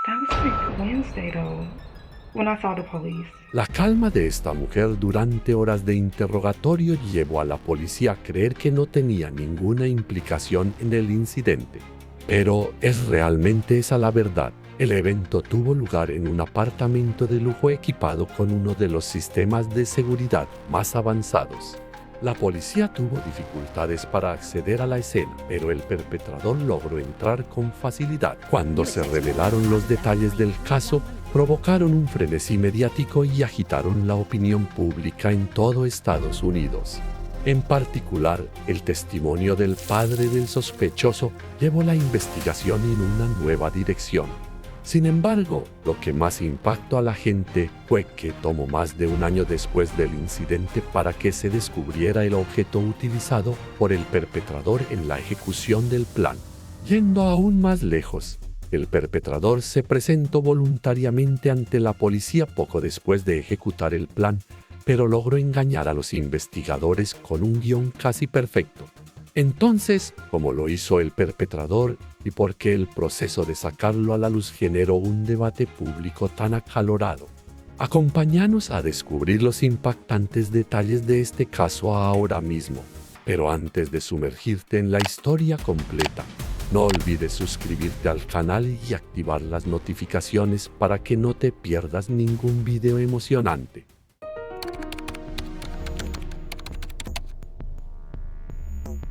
That was like Wednesday though, when I saw the police. La calma de esta mujer durante horas de interrogatorio llevó a la policía a creer que no tenía ninguna implicación en el incidente. Pero ¿es realmente esa la verdad? El evento tuvo lugar en un apartamento de lujo equipado con uno de los sistemas de seguridad más avanzados. La policía tuvo dificultades para acceder a la escena, pero el perpetrador logró entrar con facilidad. Cuando se revelaron los detalles del caso, provocaron un frenesí mediático y agitaron la opinión pública en todo Estados Unidos. En particular, el testimonio del padre del sospechoso llevó la investigación en una nueva dirección. Sin embargo, lo que más impactó a la gente fue que tomó más de un año después del incidente para que se descubriera el objeto utilizado por el perpetrador en la ejecución del plan. Yendo aún más lejos, el perpetrador se presentó voluntariamente ante la policía poco después de ejecutar el plan, pero logró engañar a los investigadores con un guión casi perfecto. Entonces, ¿cómo lo hizo el perpetrador y por qué el proceso de sacarlo a la luz generó un debate público tan acalorado? Acompáñanos a descubrir los impactantes detalles de este caso ahora mismo. Pero antes de sumergirte en la historia completa, no olvides suscribirte al canal y activar las notificaciones para que no te pierdas ningún video emocionante.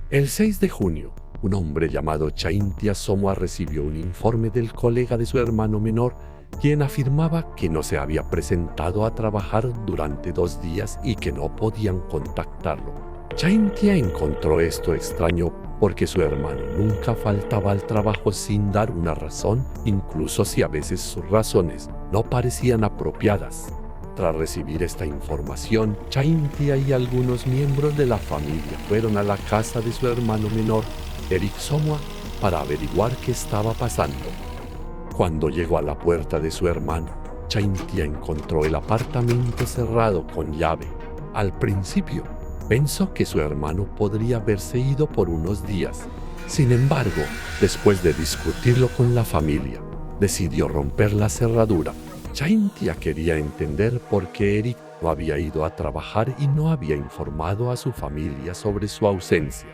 El 6 de junio, un hombre llamado Chaintia Somoa recibió un informe del colega de su hermano menor, quien afirmaba que no se había presentado a trabajar durante 2 días y que no podían contactarlo. Chaintia encontró esto extraño porque su hermano nunca faltaba al trabajo sin dar una razón, incluso si a veces sus razones no parecían apropiadas. Tras recibir esta información, Chaintia y algunos miembros de la familia fueron a la casa de su hermano menor, Eric Somoa, para averiguar qué estaba pasando. Cuando llegó a la puerta de su hermano, Chaintia encontró el apartamento cerrado con llave. Al principio, pensó que su hermano podría haberse ido por unos días. Sin embargo, después de discutirlo con la familia, decidió romper la cerradura. Chaintia quería entender por qué Eric no había ido a trabajar y no había informado a su familia sobre su ausencia.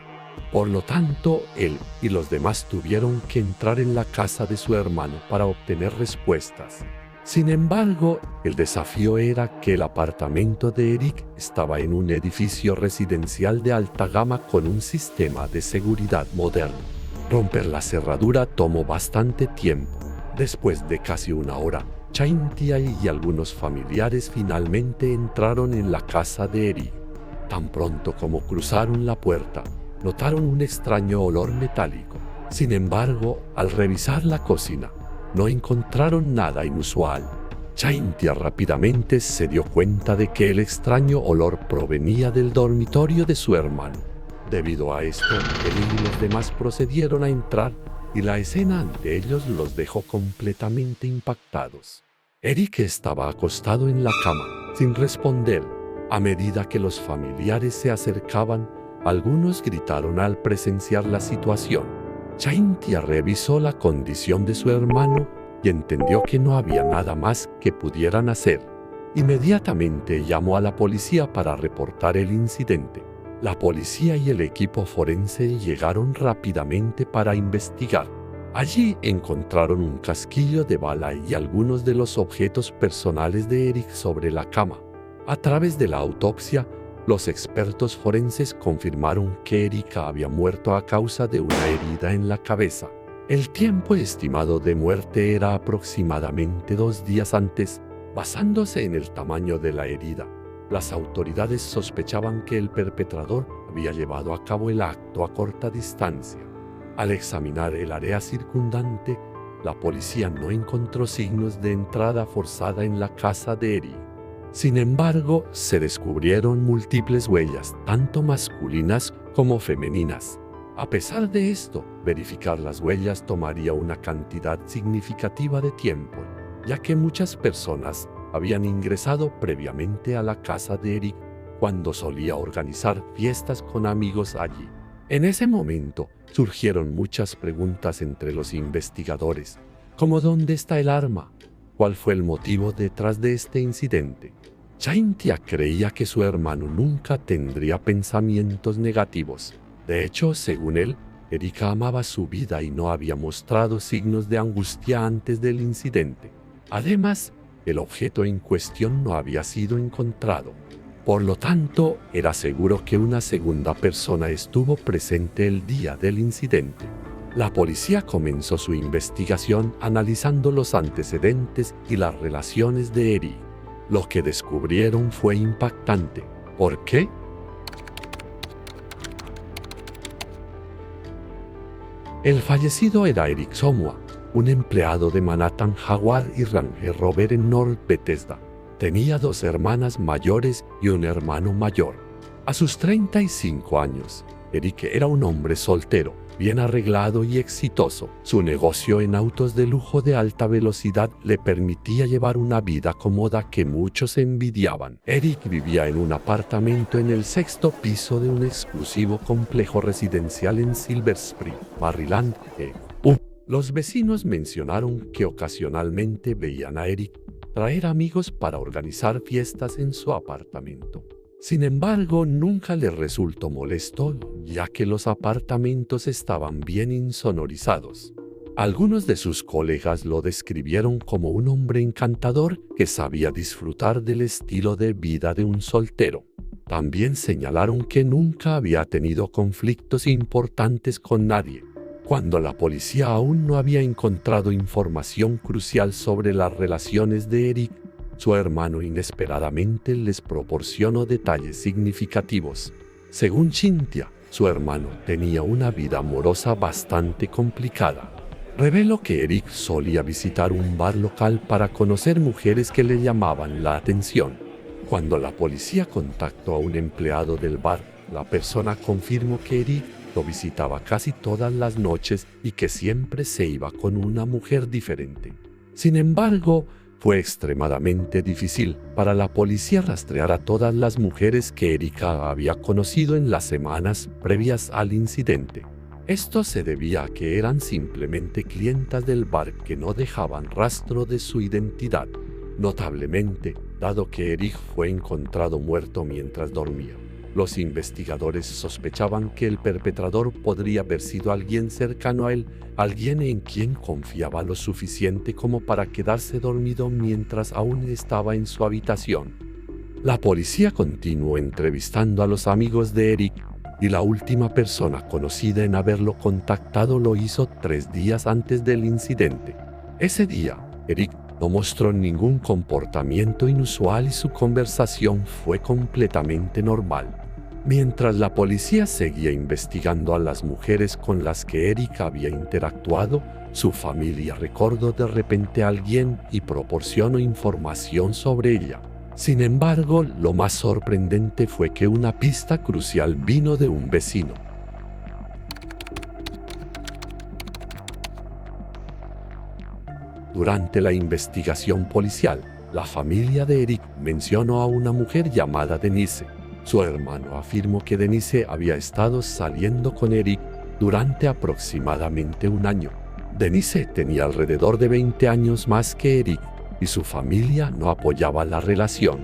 Por lo tanto, él y los demás tuvieron que entrar en la casa de su hermano para obtener respuestas. Sin embargo, el desafío era que el apartamento de Eric estaba en un edificio residencial de alta gama con un sistema de seguridad moderno. Romper la cerradura tomó bastante tiempo. Después de casi una hora, Chaintia y algunos familiares finalmente entraron en la casa de Eric. Tan pronto como cruzaron la puerta, notaron un extraño olor metálico. Sin embargo, al revisar la cocina, no encontraron nada inusual. Chaintia rápidamente se dio cuenta de que el extraño olor provenía del dormitorio de su hermano. Debido a esto, él y los demás procedieron a entrar y la escena ante ellos los dejó completamente impactados. Eric estaba acostado en la cama, sin responder. A medida que los familiares se acercaban, algunos gritaron al presenciar la situación. Chaintia revisó la condición de su hermano y entendió que no había nada más que pudieran hacer. Inmediatamente llamó a la policía para reportar el incidente. La policía y el equipo forense llegaron rápidamente para investigar. Allí encontraron un casquillo de bala y algunos de los objetos personales de Eric sobre la cama. A través de la autopsia, los expertos forenses confirmaron que Eric había muerto a causa de una herida en la cabeza. El tiempo estimado de muerte era aproximadamente 2 días antes, basándose en el tamaño de la herida. Las autoridades sospechaban que el perpetrador había llevado a cabo el acto a corta distancia. Al examinar el área circundante, la policía no encontró signos de entrada forzada en la casa de Eric. Sin embargo, se descubrieron múltiples huellas, tanto masculinas como femeninas. A pesar de esto, verificar las huellas tomaría una cantidad significativa de tiempo, ya que muchas personas habían ingresado previamente a la casa de Eric cuando solía organizar fiestas con amigos allí. En ese momento surgieron muchas preguntas entre los investigadores, como ¿dónde está el arma? ¿Cuál fue el motivo detrás de este incidente? Chaintia creía que su hermano nunca tendría pensamientos negativos. De hecho, según él, Erika amaba su vida y no había mostrado signos de angustia antes del incidente. Además, el objeto en cuestión no había sido encontrado. Por lo tanto, era seguro que una segunda persona estuvo presente el día del incidente. La policía comenzó su investigación analizando los antecedentes y las relaciones de Eric. Lo que descubrieron fue impactante. ¿Por qué? El fallecido era Eric Somoa, un empleado de Manhattan Jaguar y Ranger Rover en North Bethesda. Tenía 2 hermanas mayores y un hermano mayor. A sus 35 años, Eric era un hombre soltero, bien arreglado y exitoso. Su negocio en autos de lujo de alta velocidad le permitía llevar una vida cómoda que muchos envidiaban. Eric vivía en un apartamento en el 6º piso de un exclusivo complejo residencial en Silver Spring, Maryland. Los vecinos mencionaron que ocasionalmente veían a Eric traer amigos para organizar fiestas en su apartamento. Sin embargo, nunca le resultó molesto, ya que los apartamentos estaban bien insonorizados. Algunos de sus colegas lo describieron como un hombre encantador que sabía disfrutar del estilo de vida de un soltero. También señalaron que nunca había tenido conflictos importantes con nadie. Cuando la policía aún no había encontrado información crucial sobre las relaciones de Eric, su hermano inesperadamente les proporcionó detalles significativos. Según Cynthia, su hermano tenía una vida amorosa bastante complicada. Reveló que Eric solía visitar un bar local para conocer mujeres que le llamaban la atención. Cuando la policía contactó a un empleado del bar, la persona confirmó que Eric lo visitaba casi todas las noches y que siempre se iba con una mujer diferente. Sin embargo, fue extremadamente difícil para la policía rastrear a todas las mujeres que Erika había conocido en las semanas previas al incidente. Esto se debía a que eran simplemente clientas del bar que no dejaban rastro de su identidad. Notablemente, dado que Eric fue encontrado muerto mientras dormía, los investigadores sospechaban que el perpetrador podría haber sido alguien cercano a él, alguien en quien confiaba lo suficiente como para quedarse dormido mientras aún estaba en su habitación. La policía continuó entrevistando a los amigos de Eric y la última persona conocida en haberlo contactado lo hizo 3 días antes del incidente. Ese día, Eric no mostró ningún comportamiento inusual y su conversación fue completamente normal. Mientras la policía seguía investigando a las mujeres con las que Eric había interactuado, su familia recordó de repente a alguien y proporcionó información sobre ella. Sin embargo, lo más sorprendente fue que una pista crucial vino de un vecino. Durante la investigación policial, la familia de Eric mencionó a una mujer llamada Denise. Su hermano afirmó que Denise había estado saliendo con Eric durante aproximadamente 1 año. Denise tenía alrededor de 20 años más que Eric y su familia no apoyaba la relación.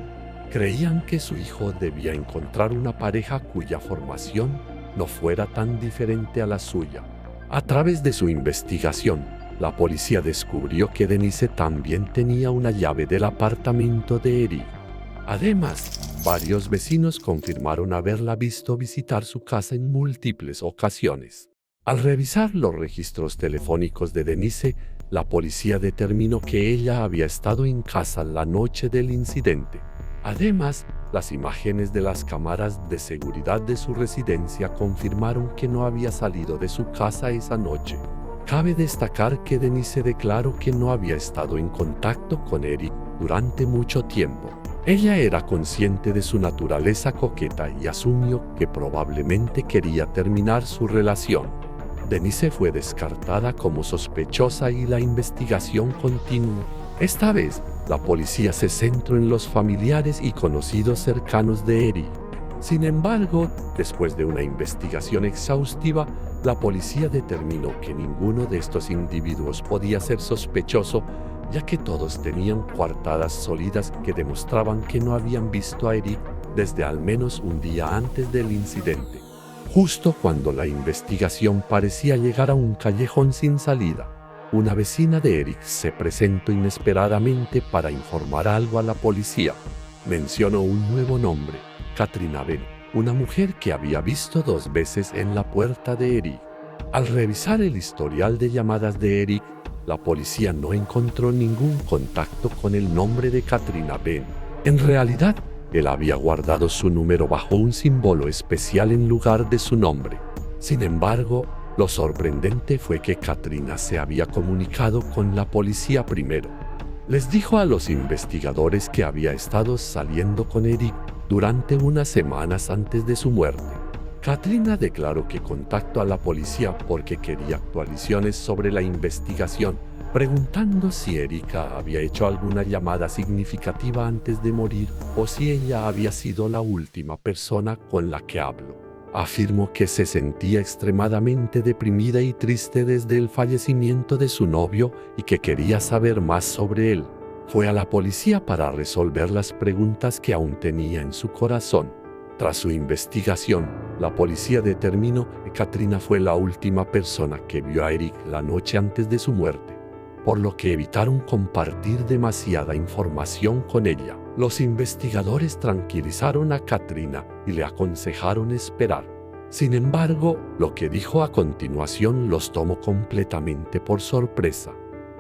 Creían que su hijo debía encontrar una pareja cuya formación no fuera tan diferente a la suya. A través de su investigación, la policía descubrió que Denise también tenía una llave del apartamento de Eric. Además, varios vecinos confirmaron haberla visto visitar su casa en múltiples ocasiones. Al revisar los registros telefónicos de Denise, la policía determinó que ella había estado en casa la noche del incidente. Además, las imágenes de las cámaras de seguridad de su residencia confirmaron que no había salido de su casa esa noche. Cabe destacar que Denise declaró que no había estado en contacto con Eric durante mucho tiempo. Ella era consciente de su naturaleza coqueta y asumió que probablemente quería terminar su relación. Denise fue descartada como sospechosa y la investigación continuó. Esta vez, la policía se centró en los familiares y conocidos cercanos de Eric. Sin embargo, después de una investigación exhaustiva, La policía determinó que ninguno de estos individuos podía ser sospechoso, ya que todos tenían coartadas sólidas que demostraban que no habían visto a Eric desde al menos un día antes del incidente. Justo cuando la investigación parecía llegar a un callejón sin salida, una vecina de Eric se presentó inesperadamente para informar algo a la policía. Mencionó un nuevo nombre, Katrina Benn, una mujer que había visto 2 veces en la puerta de Eric. Al revisar el historial de llamadas de Eric, la policía no encontró ningún contacto con el nombre de Katrina Benn. En realidad, él había guardado su número bajo un símbolo especial en lugar de su nombre. Sin embargo, lo sorprendente fue que Katrina se había comunicado con la policía primero. Les dijo a los investigadores que había estado saliendo con Eric durante unas semanas antes de su muerte. Katrina declaró que contactó a la policía porque quería actualizaciones sobre la investigación, preguntando si Erika había hecho alguna llamada significativa antes de morir o si ella había sido la última persona con la que habló. Afirmó que se sentía extremadamente deprimida y triste desde el fallecimiento de su novio y que quería saber más sobre él. Fue a la policía para resolver las preguntas que aún tenía en su corazón. Tras su investigación, la policía determinó que Katrina fue la última persona que vio a Eric la noche antes de su muerte, por lo que evitaron compartir demasiada información con ella. Los investigadores tranquilizaron a Katrina y le aconsejaron esperar. Sin embargo, lo que dijo a continuación los tomó completamente por sorpresa.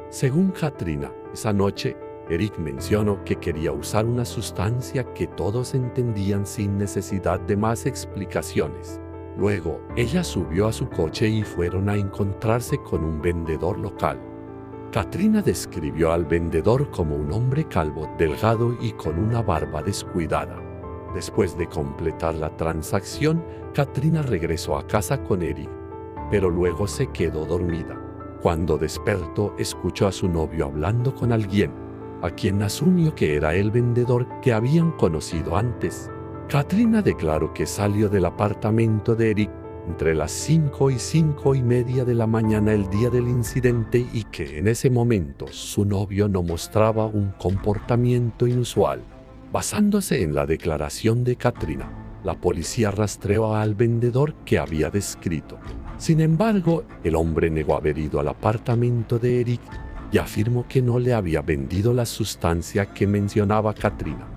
Según Katrina, esa noche, Eric mencionó que quería usar una sustancia que todos entendían sin necesidad de más explicaciones. Luego, ella subió a su coche y fueron a encontrarse con un vendedor local. Katrina describió al vendedor como un hombre calvo, delgado y con una barba descuidada. Después de completar la transacción, Katrina regresó a casa con Eric, pero luego se quedó dormida. Cuando despertó, escuchó a su novio hablando con alguien, a quien asumió que era el vendedor que habían conocido antes. Katrina declaró que salió del apartamento de Eric entre las 5 y 5:30 de la mañana el día del incidente y que en ese momento su novio no mostraba un comportamiento inusual. Basándose en la declaración de Katrina, la policía rastreó al vendedor que había descrito. Sin embargo, el hombre negó haber ido al apartamento de Eric y afirmó que no le había vendido la sustancia que mencionaba Katrina.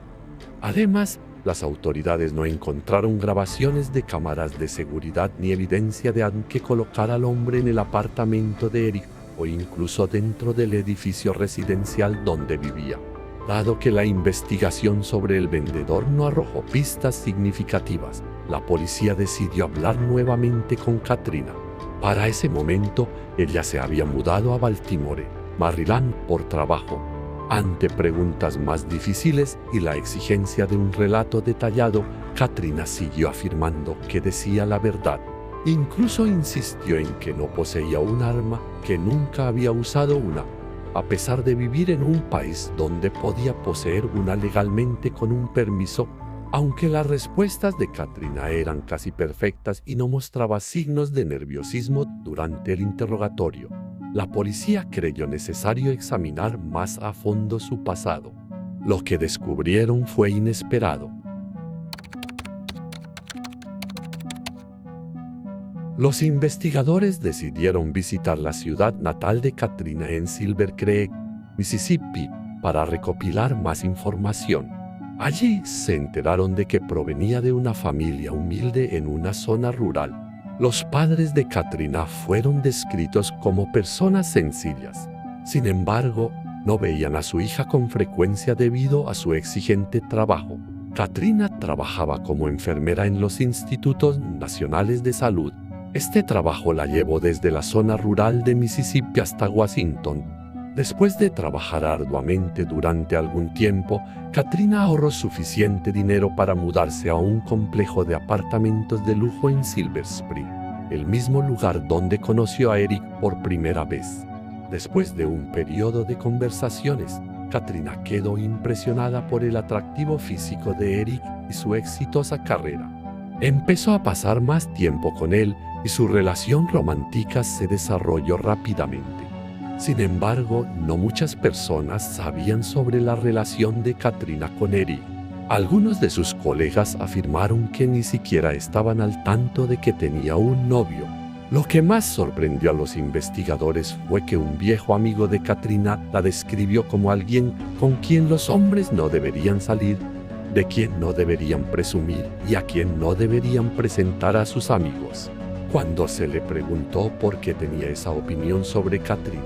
Además, las autoridades no encontraron grabaciones de cámaras de seguridad ni evidencia de que colocara al hombre en el apartamento de Eric o incluso dentro del edificio residencial donde vivía. Dado que la investigación sobre el vendedor no arrojó pistas significativas, la policía decidió hablar nuevamente con Katrina. Para ese momento, ella se había mudado a Baltimore, Maryland, por trabajo. Ante preguntas más difíciles y la exigencia de un relato detallado, Katrina siguió afirmando que decía la verdad. Incluso insistió en que no poseía un arma, que nunca había usado una, a pesar de vivir en un país donde podía poseer una legalmente con un permiso. Aunque las respuestas de Katrina eran casi perfectas y no mostraba signos de nerviosismo durante el interrogatorio, la policía creyó necesario examinar más a fondo su pasado. Lo que descubrieron fue inesperado. Los investigadores decidieron visitar la ciudad natal de Katrina en Silver Creek, Mississippi, para recopilar más información. Allí se enteraron de que provenía de una familia humilde en una zona rural. Los padres de Katrina fueron descritos como personas sencillas. Sin embargo, no veían a su hija con frecuencia debido a su exigente trabajo. Katrina trabajaba como enfermera en los Institutos Nacionales de Salud. Este trabajo la llevó desde la zona rural de Mississippi hasta Washington. Después de trabajar arduamente durante algún tiempo, Katrina ahorró suficiente dinero para mudarse a un complejo de apartamentos de lujo en Silver Spring, el mismo lugar donde conoció a Eric por primera vez. Después de un periodo de conversaciones, Katrina quedó impresionada por el atractivo físico de Eric y su exitosa carrera. Empezó a pasar más tiempo con él y y su relación romántica se desarrolló rápidamente. Sin embargo, no muchas personas sabían sobre la relación de Katrina con Eric. Algunos de sus colegas afirmaron que ni siquiera estaban al tanto de que tenía un novio. Lo que más sorprendió a los investigadores fue que un viejo amigo de Katrina la describió como alguien con quien los hombres no deberían salir, de quien no deberían presumir y a quien no deberían presentar a sus amigos. Cuando se le preguntó por qué tenía esa opinión sobre Katrina,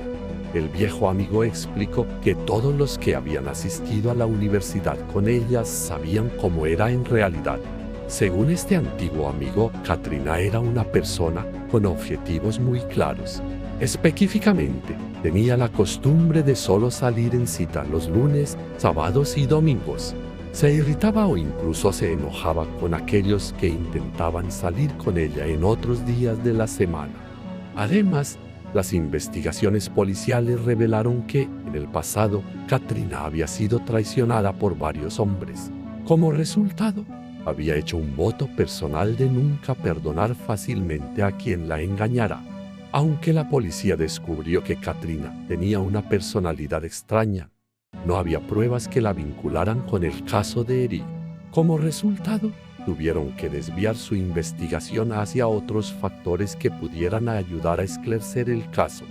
el viejo amigo explicó que todos los que habían asistido a la universidad con ella sabían cómo era en realidad. Según este antiguo amigo, Katrina era una persona con objetivos muy claros. Específicamente, tenía la costumbre de solo salir en cita los lunes, sábados y domingos. Se irritaba o incluso se enojaba con aquellos que intentaban salir con ella en otros días de la semana. Además, las investigaciones policiales revelaron que, en el pasado, Katrina había sido traicionada por varios hombres. Como resultado, había hecho un voto personal de nunca perdonar fácilmente a quien la engañara. Aunque la policía descubrió que Katrina tenía una personalidad extraña, no había pruebas que la vincularan con el caso de Eric. Como resultado, tuvieron que desviar su investigación hacia otros factores que pudieran ayudar a esclarecer el caso.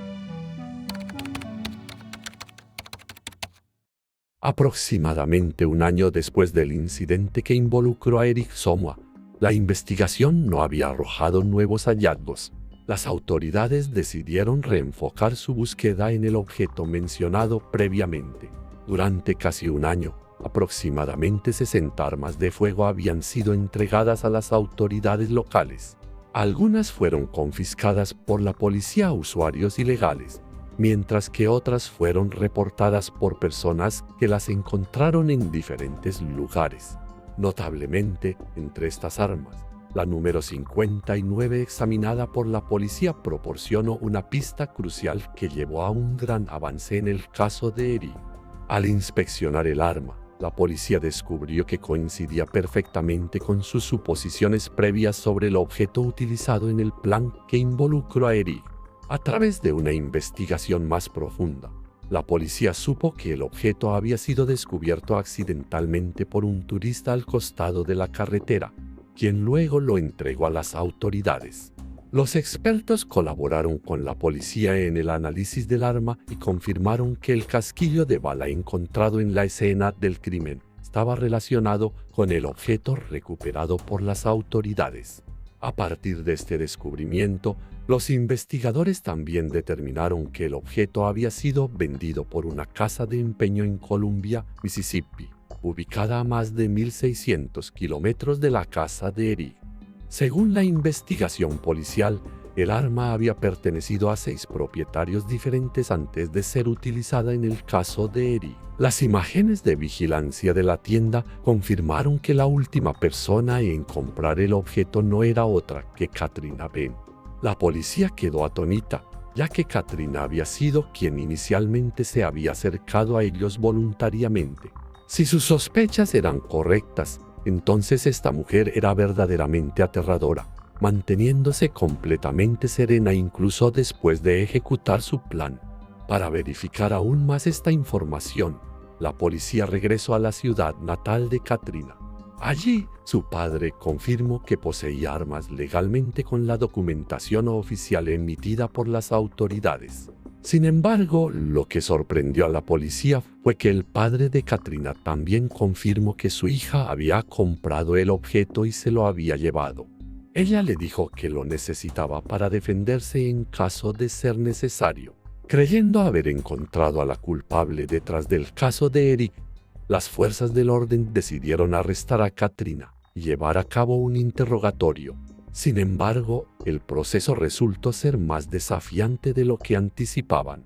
Aproximadamente un año después del incidente que involucró a Eric Somoa, la investigación no había arrojado nuevos hallazgos. Las autoridades decidieron reenfocar su búsqueda en el objeto mencionado previamente. Durante casi un año, aproximadamente 60 armas de fuego habían sido entregadas a las autoridades locales. Algunas fueron confiscadas por la policía a usuarios ilegales, mientras que otras fueron reportadas por personas que las encontraron en diferentes lugares. Notablemente, entre estas armas, la número 59 examinada por la policía proporcionó una pista crucial que llevó a un gran avance en el caso de Eric. Al inspeccionar el arma, la policía descubrió que coincidía perfectamente con sus suposiciones previas sobre el objeto utilizado en el plan que involucró a Eric. A través de una investigación más profunda, la policía supo que el objeto había sido descubierto accidentalmente por un turista al costado de la carretera, quien luego lo entregó a las autoridades. Los expertos colaboraron con la policía en el análisis del arma y confirmaron que el casquillo de bala encontrado en la escena del crimen estaba relacionado con el objeto recuperado por las autoridades. A partir de este descubrimiento, los investigadores también determinaron que el objeto había sido vendido por una casa de empeño en Columbia, Mississippi, ubicada a más de 1.600 kilómetros de la casa de Eric. Según la investigación policial, el arma había pertenecido a 6 propietarios diferentes antes de ser utilizada en el caso de Eric. Las imágenes de vigilancia de la tienda confirmaron que la última persona en comprar el objeto no era otra que Katrina Benn. La policía quedó atónita, ya que Katrina había sido quien inicialmente se había acercado a ellos voluntariamente. Si sus sospechas eran correctas, entonces esta mujer era verdaderamente aterradora, manteniéndose completamente serena incluso después de ejecutar su plan. Para verificar aún más esta información, la policía regresó a la ciudad natal de Katrina. Allí, su padre confirmó que poseía armas legalmente con la documentación oficial emitida por las autoridades. Sin embargo, lo que sorprendió a la policía fue que el padre de Katrina también confirmó que su hija había comprado el objeto y se lo había llevado. Ella le dijo que lo necesitaba para defenderse en caso de ser necesario. Creyendo haber encontrado a la culpable detrás del caso de Eric, las fuerzas del orden decidieron arrestar a Katrina y llevar a cabo un interrogatorio. Sin embargo, el proceso resultó ser más desafiante de lo que anticipaban.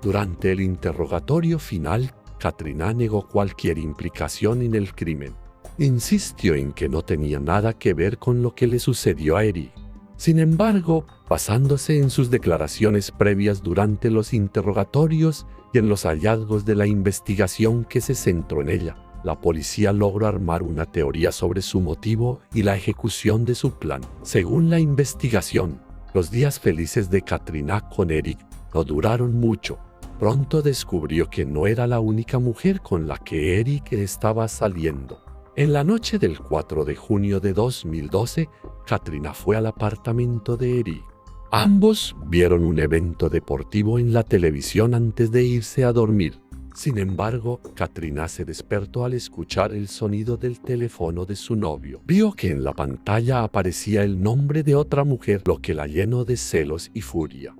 Durante el interrogatorio final, Katrina negó cualquier implicación en el crimen. Insistió en que no tenía nada que ver con lo que le sucedió a Eric. Sin embargo, basándose en sus declaraciones previas durante los interrogatorios y en los hallazgos de la investigación que se centró en ella, la policía logró armar una teoría sobre su motivo y la ejecución de su plan. Según la investigación, los días felices de Katrina con Eric no duraron mucho. Pronto descubrió que no era la única mujer con la que Eric estaba saliendo. En la noche del 4 de junio de 2012, Katrina fue al apartamento de Eric. Ambos vieron un evento deportivo en la televisión antes de irse a dormir. Sin embargo, Katrina se despertó al escuchar el sonido del teléfono de su novio. Vio que en la pantalla aparecía el nombre de otra mujer, lo que la llenó de celos y furia.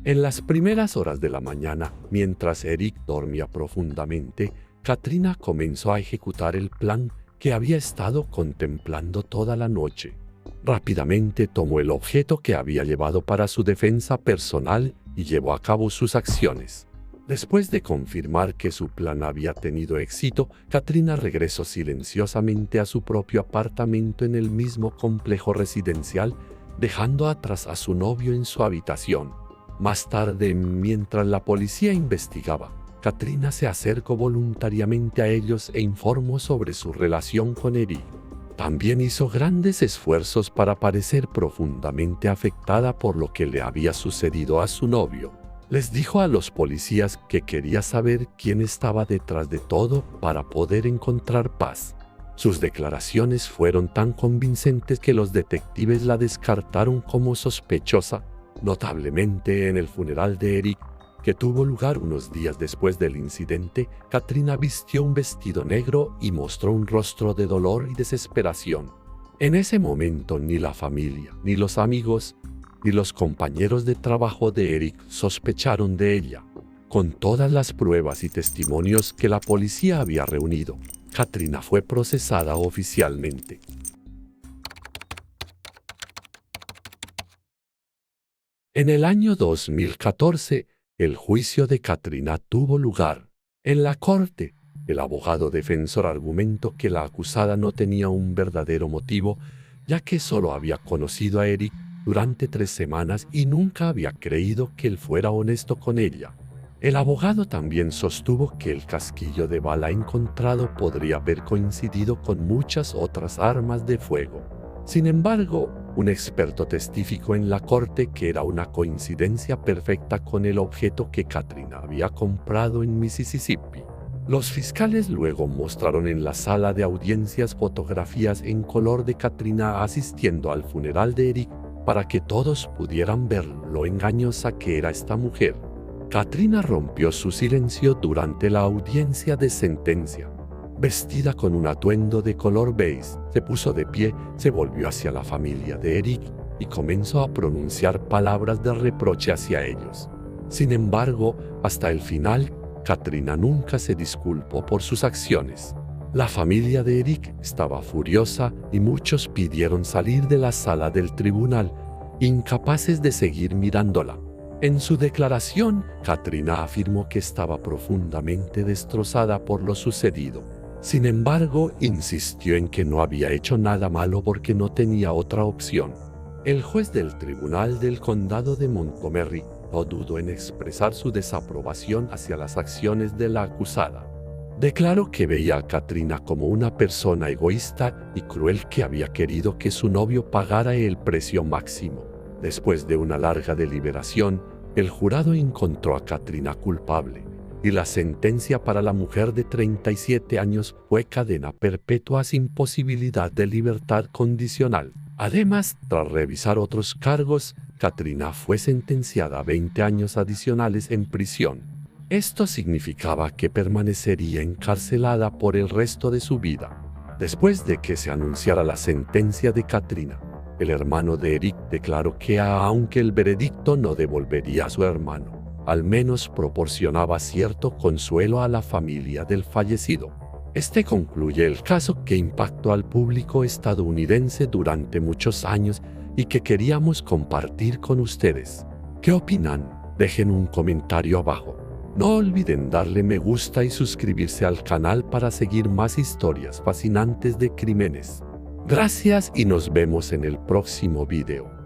En las primeras horas de la mañana, mientras Eric dormía profundamente, Katrina comenzó a ejecutar el plan que había estado contemplando toda la noche. Rápidamente tomó el objeto que había llevado para su defensa personal y llevó a cabo sus acciones. Después de confirmar que su plan había tenido éxito, Katrina regresó silenciosamente a su propio apartamento en el mismo complejo residencial, dejando atrás a su novio en su habitación. Más tarde, mientras la policía investigaba, Katrina se acercó voluntariamente a ellos e informó sobre su relación con Eric. También hizo grandes esfuerzos para parecer profundamente afectada por lo que le había sucedido a su novio. Les dijo a los policías que quería saber quién estaba detrás de todo para poder encontrar paz. Sus declaraciones fueron tan convincentes que los detectives la descartaron como sospechosa. Notablemente, en el funeral de Eric, que tuvo lugar unos días después del incidente, Katrina vistió un vestido negro y mostró un rostro de dolor y desesperación. En ese momento, ni la familia, ni los amigos, ni los compañeros de trabajo de Eric sospecharon de ella. Con todas las pruebas y testimonios que la policía había reunido, Katrina fue procesada oficialmente. En el año 2014, el juicio de Katrina tuvo lugar. En la corte, el abogado defensor argumentó que la acusada no tenía un verdadero motivo, ya que solo había conocido a Eric durante 3 semanas y nunca había creído que él fuera honesto con ella. El abogado también sostuvo que el casquillo de bala encontrado podría haber coincidido con muchas otras armas de fuego. Sin embargo, un experto testificó en la corte que era una coincidencia perfecta con el objeto que Katrina había comprado en Mississippi. Los fiscales luego mostraron en la sala de audiencias fotografías en color de Katrina asistiendo al funeral de Eric para que todos pudieran ver lo engañosa que era esta mujer. Katrina rompió su silencio durante la audiencia de sentencia. Vestida con un atuendo de color beige, se puso de pie, se volvió hacia la familia de Eric y comenzó a pronunciar palabras de reproche hacia ellos. Sin embargo, hasta el final, Katrina nunca se disculpó por sus acciones. La familia de Eric estaba furiosa y muchos pidieron salir de la sala del tribunal, incapaces de seguir mirándola. En su declaración, Katrina afirmó que estaba profundamente destrozada por lo sucedido. Sin embargo, insistió en que no había hecho nada malo porque no tenía otra opción. El juez del Tribunal del Condado de Montgomery no dudó en expresar su desaprobación hacia las acciones de la acusada. Declaró que veía a Katrina como una persona egoísta y cruel que había querido que su novio pagara el precio máximo. Después de una larga deliberación, el jurado encontró a Katrina culpable y la sentencia para la mujer de 37 años fue cadena perpetua sin posibilidad de libertad condicional. Además, tras revisar otros cargos, Katrina fue sentenciada a 20 años adicionales en prisión. Esto significaba que permanecería encarcelada por el resto de su vida. Después de que se anunciara la sentencia de Katrina, el hermano de Eric declaró que aunque el veredicto no devolvería a su hermano, al menos proporcionaba cierto consuelo a la familia del fallecido. Este concluye el caso que impactó al público estadounidense durante muchos años y que queríamos compartir con ustedes. ¿Qué opinan? Dejen un comentario abajo. No olviden darle me gusta y suscribirse al canal para seguir más historias fascinantes de crímenes. Gracias y nos vemos en el próximo video.